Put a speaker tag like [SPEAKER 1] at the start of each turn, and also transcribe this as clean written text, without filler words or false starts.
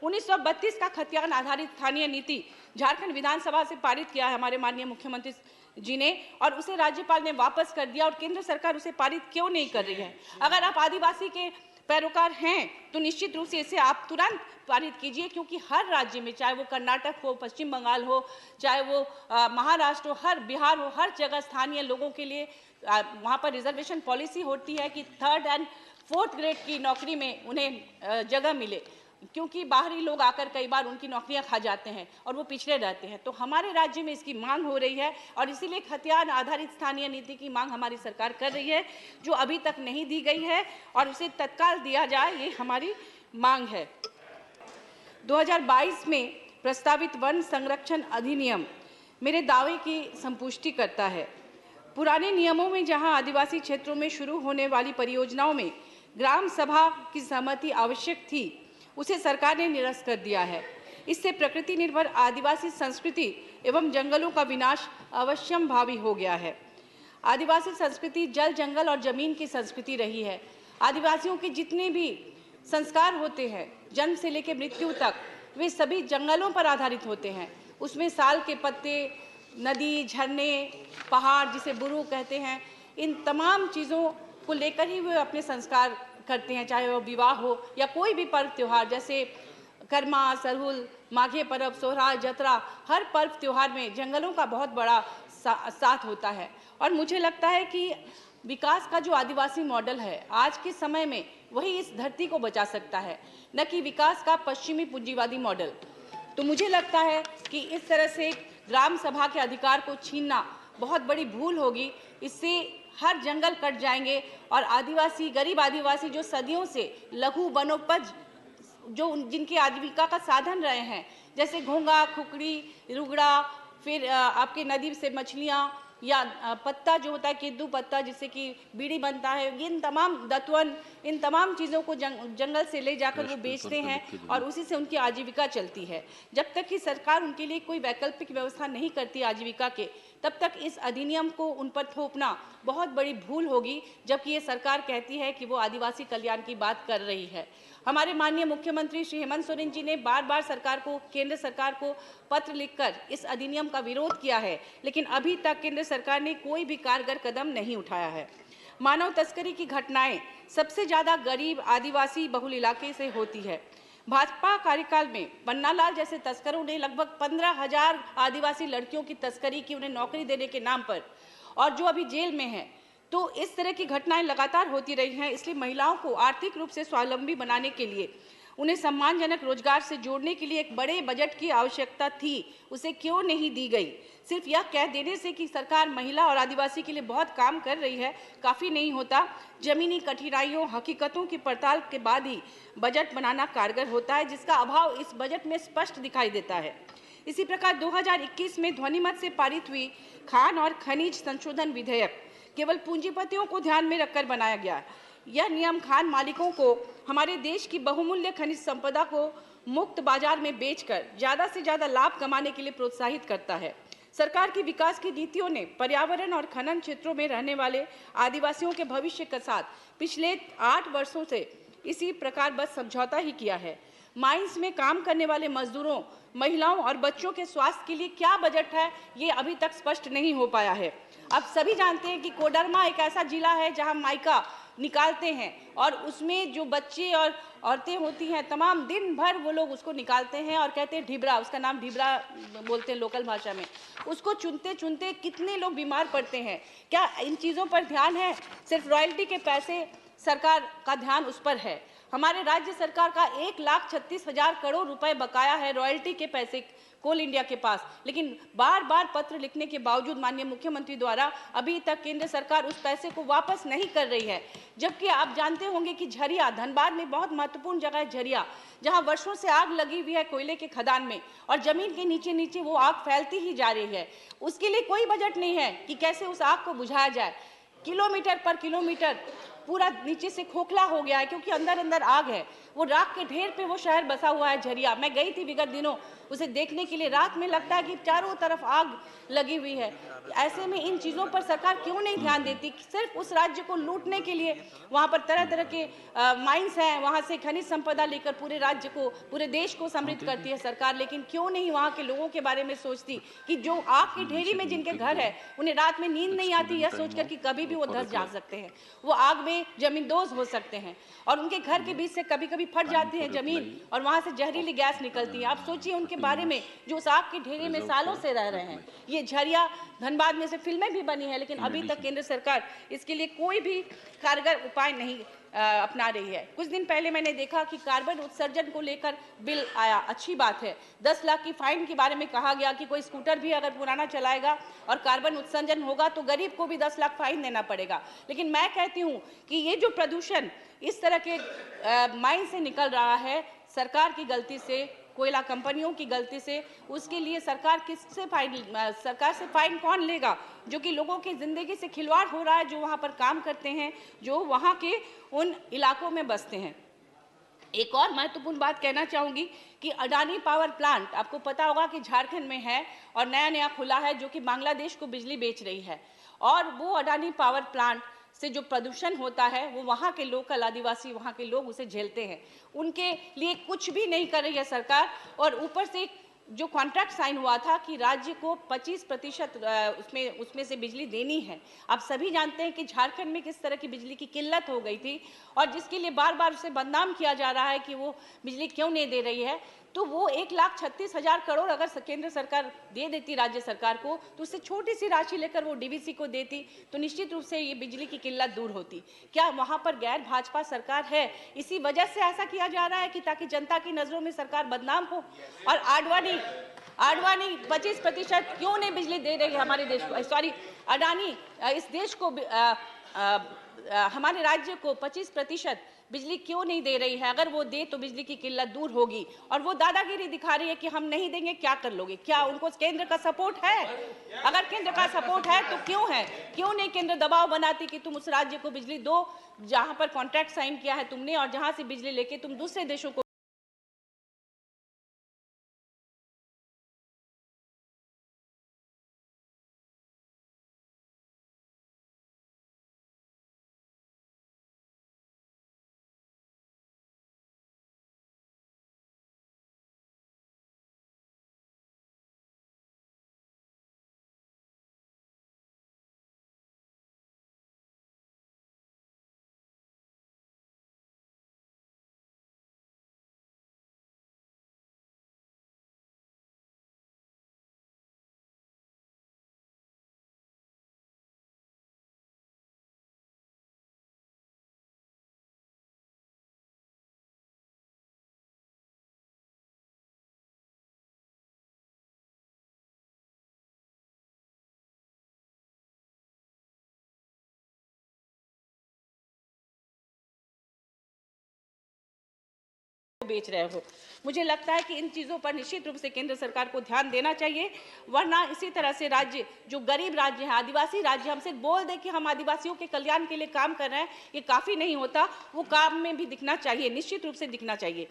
[SPEAKER 1] 1932 का खतियान आधारित स्थानीय नीति झारखंड विधानसभा से पारित किया है हमारे माननीय मुख्यमंत्री जी ने, और उसे राज्यपाल ने वापस कर दिया। और केंद्र सरकार उसे पारित क्यों नहीं कर रही है? अगर आप आदिवासी के पैरोकार हैं तो निश्चित रूप से इसे आप तुरंत पारित कीजिए, क्योंकि हर राज्य में, चाहे वो कर्नाटक हो, पश्चिम बंगाल हो, चाहे वो महाराष्ट्र हो, हर बिहार हो, हर जगह स्थानीय लोगों के लिए वहाँ पर रिजर्वेशन पॉलिसी होती है कि 3rd और 4th ग्रेड की नौकरी में उन्हें जगह मिले, क्योंकि बाहरी लोग आकर कई बार उनकी नौकरियां खा जाते हैं और वो पिछड़े रहते हैं। तो हमारे राज्य में इसकी मांग हो रही है और इसीलिए खतियान आधारित स्थानीय नीति की मांग हमारी सरकार कर रही है, जो अभी तक नहीं दी गई है, और उसे तत्काल दिया जाए, ये हमारी मांग है। 2022 में प्रस्तावित वन संरक्षण अधिनियम मेरे दावे की संपुष्टि करता है। पुराने नियमों में जहां आदिवासी क्षेत्रों में शुरू होने वाली परियोजनाओं में ग्राम सभा की सहमति आवश्यक थी, उसे सरकार ने निरस्त कर दिया है। इससे प्रकृति निर्भर आदिवासी संस्कृति एवं जंगलों का विनाश अवश्यंभावी हो गया है। आदिवासी संस्कृति जल, जंगल और जमीन की संस्कृति रही है। आदिवासियों के जितने भी संस्कार होते हैं, जन्म से लेकर मृत्यु तक, वे सभी जंगलों पर आधारित होते हैं। उसमें साल के पत्ते, नदी, झरने, पहाड़ जिसे बुरु कहते हैं, इन तमाम चीज़ों को लेकर ही वे अपने संस्कार करते हैं, चाहे वो विवाह हो या कोई भी पर्व त्योहार, जैसे कर्मा, सरहुल, माघे पर्व, सोहराय, जतरा, हर पर्व त्योहार में जंगलों का बहुत बड़ा साथ होता है। और मुझे लगता है कि विकास का जो आदिवासी मॉडल है आज के समय में, वही इस धरती को बचा सकता है, न कि विकास का पश्चिमी पूंजीवादी मॉडल। तो मुझे लगता है कि इस तरह से ग्राम सभा के अधिकार को छीनना बहुत बड़ी भूल होगी। इससे हर जंगल कट जाएंगे और आदिवासी, गरीब आदिवासी जो सदियों से लघु वनोपज, जो जिनकी आजीविका का साधन रहे हैं, जैसे घोंगा, खुकड़ी, रुगड़ा, फिर आपके नदी से मछलियाँ, या पत्ता जो होता है केदू पत्ता जिससे कि बीड़ी बनता है, इन तमाम दतवन, इन तमाम चीज़ों को जंगल से ले जाकर वो बेचते हैं और उसी से उनकी आजीविका चलती है। जब तक कि सरकार उनके लिए कोई वैकल्पिक व्यवस्था नहीं करती आजीविका के, तब तक इस अधिनियम को उन पर थोपना बहुत बड़ी भूल होगी, जबकि ये सरकार कहती है कि वो आदिवासी कल्याण की बात कर रही है। हमारे माननीय मुख्यमंत्री श्री हेमंत सोरेन जी ने बार बार सरकार को, केंद्र सरकार को पत्र लिखकर इस अधिनियम का विरोध किया है, लेकिन अभी तक केंद्र सरकार ने कोई भी कारगर कदम नहीं उठाया है। मानव तस्करी की घटनाएं सबसे ज़्यादा गरीब आदिवासी बहुल इलाके से होती है। भाजपा कार्यकाल में पन्नालाल जैसे तस्करों ने लगभग 15,000 आदिवासी लड़कियों की तस्करी की, उन्हें नौकरी देने के नाम पर, और जो अभी जेल में हैं। तो इस तरह की घटनाएं लगातार होती रही हैं। इसलिए महिलाओं को आर्थिक रूप से स्वावलंबी बनाने के लिए, उन्हें सम्मानजनक रोजगार से जोड़ने के लिए एक बड़े बजट की आवश्यकता थी, उसे क्यों नहीं दी गई? सिर्फ यह कह देने से कि सरकार महिला और आदिवासी के लिए बहुत काम कर रही है, काफ़ी नहीं होता। जमीनी कठिनाइयों, हकीकतों की पड़ताल के बाद ही बजट बनाना कारगर होता है, जिसका अभाव इस बजट में स्पष्ट दिखाई देता है। इसी प्रकार 2021 में ध्वनिमत से पारित हुई खान और खनिज संशोधन विधेयक केवल पूंजीपतियों को ध्यान में रखकर बनाया गया। यह नियम खान मालिकों को हमारे देश की बहुमूल्य खनिज संपदा को मुक्त बाजार में बेचकर ज़्यादा से ज़्यादा लाभ कमाने के लिए प्रोत्साहित करता है। सरकार की विकास की नीतियों ने पर्यावरण और खनन क्षेत्रों में रहने वाले आदिवासियों के भविष्य के साथ पिछले 8 वर्षों से इसी प्रकार बस समझौता ही किया है। माइंस में काम करने वाले मजदूरों, महिलाओं और बच्चों के स्वास्थ्य के लिए क्या बजट है, ये अभी तक स्पष्ट नहीं हो पाया है। अब सभी जानते हैं कि कोडरमा एक ऐसा जिला है जहां माइका निकालते हैं और उसमें जो बच्चे और औरतें होती हैं, तमाम दिन भर वो लोग उसको निकालते हैं और कहते हैं ढिबरा, उसका नाम ढिबरा बोलते हैं लोकल भाषा में। उसको चुनते चुनते कितने लोग बीमार पड़ते हैं। क्या इन चीज़ों पर ध्यान है? सिर्फ रॉयल्टी के पैसे सरकार का ध्यान उस पर है। हमारे राज्य सरकार का 1,36,000 करोड़ रुपए बकाया है रॉयल्टी के पैसे कोल इंडिया के पास, लेकिन बार बार पत्र लिखने के बावजूद माननीय मुख्यमंत्री द्वारा अभी तक केंद्र सरकार उस पैसे को वापस नहीं कर रही है। जबकि आप जानते होंगे कि झरिया, धनबाद में बहुत महत्वपूर्ण जगह है झरिया, जहां वर्षों से आग लगी हुई है कोयले के खदान में और जमीन के नीचे नीचे वो आग फैलती ही जा रही है। उसके लिए कोई बजट नहीं है कि कैसे उस आग को बुझाया जाए। किलोमीटर पर किलोमीटर पूरा नीचे से खोखला हो गया है, क्योंकि अंदर अंदर आग है। वो राख के ढेर पे वो शहर बसा हुआ है झरिया। मैं गई थी विगत दिनों उसे देखने के लिए। रात में लगता है कि चारों तरफ आग लगी हुई है। ऐसे में इन चीज़ों पर सरकार क्यों नहीं ध्यान देती? सिर्फ उस राज्य को लूटने के लिए वहाँ पर तरह तरह के माइंस हैं, वहाँ से खनिज संपदा लेकर पूरे राज्य को, पूरे देश को समृद्ध करती है सरकार। लेकिन क्यों नहीं वहाँ के लोगों के बारे में सोचती कि जो आग की ढेरी में जिनके घर है, उन्हें रात में नींद नहीं आती यह सोचकर कि कभी भी वो धंस जा सकते हैं, वो आग में जमींदोज हो सकते हैं, और उनके घर के बीच से कभी कभी फट जाती है जमीन और वहाँ से जहरीली गैस निकलती है। आप सोचिए उनके बारे में जो उस आग की ढेरी में सालों से रह रहे हैं। ये झरिया धनबाद में से फिल्में भी बनी है, लेकिन अभी तक केंद्र सरकार इसके लिए कोई भी कारगर उपाय नहीं अपना रही है। कुछ दिन पहले मैंने देखा कि कार्बन उत्सर्जन को लेकर बिल आया, अच्छी बात है। 10 लाख की फाइन के बारे में कहा गया कि कोई स्कूटर भी अगर पुराना चलाएगा और कार्बन उत्सर्जन होगा तो गरीब को भी 10 लाख फाइन देना पड़ेगा। लेकिन मैं कहती हूँ कि ये जो प्रदूषण इस तरह के माइन से निकल रहा है, सरकार की गलती से, कोयला कंपनियों की गलती से, उसके लिए सरकार से फाइन कौन लेगा? जो कि लोगों की जिंदगी से खिलवाड़ हो रहा है, जो वहाँ पर काम करते हैं, जो वहाँ के उन इलाकों में बसते हैं। एक और महत्वपूर्ण बात कहना चाहूँगी कि अडानी पावर प्लांट, आपको पता होगा कि झारखंड में है और नया खुला है, जो कि बांग्लादेश को बिजली बेच रही है। और वो अडानी पावर प्लांट से जो प्रदूषण होता है वो वहाँ के लोकल आदिवासी, वहाँ के लोग उसे झेलते हैं। उनके लिए कुछ भी नहीं कर रही है सरकार। और ऊपर से जो कॉन्ट्रैक्ट साइन हुआ था कि राज्य को 25% उसमें से बिजली देनी है। आप सभी जानते हैं कि झारखंड में किस तरह की बिजली की किल्लत हो गई थी, और जिसके लिए बार बार उसे बदनाम किया जा रहा है कि वो बिजली क्यों नहीं दे रही है। तो वो 1,36,000 करोड़ अगर केंद्र सरकार दे देती राज्य सरकार को, तो उससे छोटी सी राशि लेकर वो डीवीसी को देती, तो निश्चित रूप से ये बिजली की किल्लत दूर होती। क्या वहाँ पर गैर भाजपा सरकार है? इसी वजह से ऐसा किया जा रहा है कि ताकि जनता की नज़रों में सरकार बदनाम हो। और आडवाणी 25% क्यों नहीं बिजली दे रही है हमारे देश को? सॉरी, अडानी इस देश को हमारे राज्य को 25% बिजली क्यों नहीं दे रही है? अगर वो दे तो बिजली की किल्लत दूर होगी। और वो दादागिरी दिखा रही है कि हम नहीं देंगे, क्या कर लोगे? क्या उनको केंद्र का सपोर्ट है? अगर केंद्र का सपोर्ट है तो क्यों है? क्यों नहीं केंद्र दबाव बनाती कि तुम उस राज्य को बिजली दो जहां पर कॉन्ट्रैक्ट साइन किया है तुमने, और जहां से बिजली लेके तुम दूसरे देशों को बेच रहे हो। मुझे लगता है कि इन चीज़ों पर निश्चित रूप से केंद्र सरकार को ध्यान देना चाहिए, वरना इसी तरह से राज्य, जो गरीब राज्य हैं, आदिवासी राज्य, हमसे बोल दे कि हम आदिवासियों के कल्याण के लिए काम कर रहे हैं, ये काफ़ी नहीं होता। वो काम में भी दिखना चाहिए, निश्चित रूप से दिखना चाहिए।